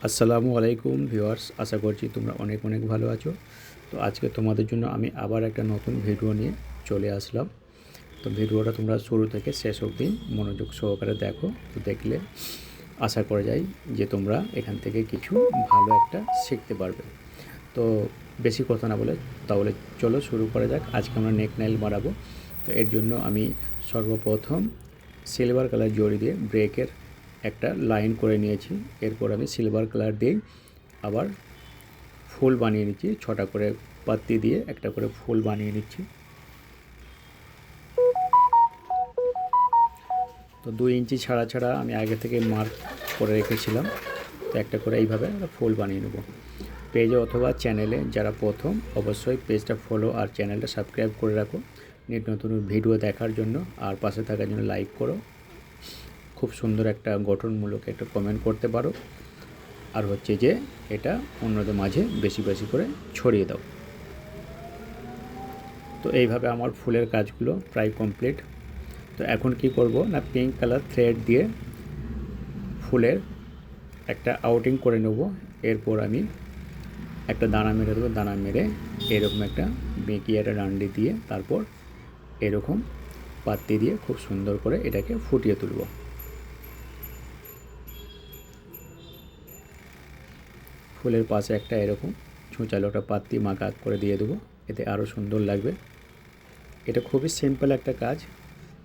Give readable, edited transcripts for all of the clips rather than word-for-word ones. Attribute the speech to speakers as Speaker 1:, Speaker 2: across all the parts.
Speaker 1: আসসালামু আলাইকুম ভিউয়ার্স, আশা করছি তোমরা অনেক অনেক ভালো আছো। তো আজকে তোমাদের জন্য আমি আবার একটা নতুন ভিডিও নিয়ে চলে আসলাম। তো ভিডিওটা তোমরা শুরু থেকে শেষ অবধি মনোযোগ সহকারে দেখো। তো দেখলে আশা করা যায় যে তোমরা এখান থেকে কিছু ভালো একটা শিখতে পারবে। তো বেশি কথা না বলে তাহলে চলো শুরু করা যাক। আজকে আমরা নেক নাইল মারাবো। তো এর জন্য আমি সর্বপ্রথম সিলভার কালার জড়ি দিয়ে ব্রেকের একটা লাইন করে নিয়েছি। এরপর আমি সিলভার কালার দিয়ে আবার ফুল বানিয়ে নিচ্ছি। 6টা করে পাত্তি দিয়ে একটা করে ফুল বানিয়ে নিচ্ছি। তো 2 ইঞ্চি ছাড়া ছাড়া আমি আগে থেকে মার্ক করে রেখেছিলাম। তো একটা করে এইভাবে আমরা ফুল বানিয়ে নেব। পেজে অথবা চ্যানেলে যারা প্রথম, অবশ্যই পেজটা ফলো আর চ্যানেলটা সাবস্ক্রাইব করে রাখো নিত্য নতুন ভিডিও দেখার জন্য। আর পাশে থাকার জন্য লাইক করো। খুব সুন্দর একটা গঠনমূলক একটা কমেন্ট করতে পারো। আর হচ্ছে যে এটা অন্যদের মাঝে বেশি বেশি করে ছড়িয়ে দাও। তো এইভাবে আমার ফুলের কাজগুলো প্রায় কমপ্লিট। তো এখন কি করব না, পিঙ্ক কালার থ্রেড দিয়ে ফুলের একটা আউটিং করে নেব। এরপর আমি একটা দানা মেরে দেবো। দানা মেরে এরকম একটা বেঁকিয়ে একটা ডান্ডি দিয়ে তারপর এরকম পাত্তি দিয়ে খুব সুন্দর করে এটাকে ফুটিয়ে তুলব। ফুলের পাশে একটা এরকম ছুঁচালো একটা পাত্তি মাখা করে দিয়ে দেবো, এতে আরও সুন্দর লাগবে। এটা খুবই সিম্পল একটা কাজ।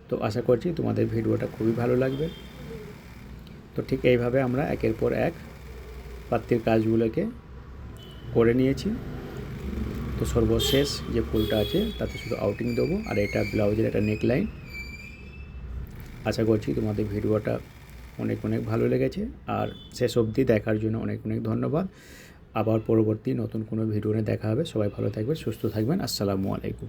Speaker 1: তো আশা করছি তোমাদের ভিডিওটা খুবই ভালো লাগবে। তো ঠিক এইভাবে আমরা একের পর এক পাত্তির কাজগুলোকে করে নিয়েছি। তো সর্বশেষ যে ফুলটা আছে তাতে শুধু আউটিং দেবো। আর এটা ব্লাউজের একটা নেকলাইন। আশা করছি তোমাদের ভিডিওটা অনেক অনেক ভালো লেগেছে। আর শেষ অবধি দেখার জন্য অনেক অনেক ধন্যবাদ। আবার পরবর্তী নতুন কোনো ভিডিও নিয়ে দেখা হবে। সবাই ভালো থাকবেন, সুস্থ থাকবেন। আসসালামু আলাইকুম।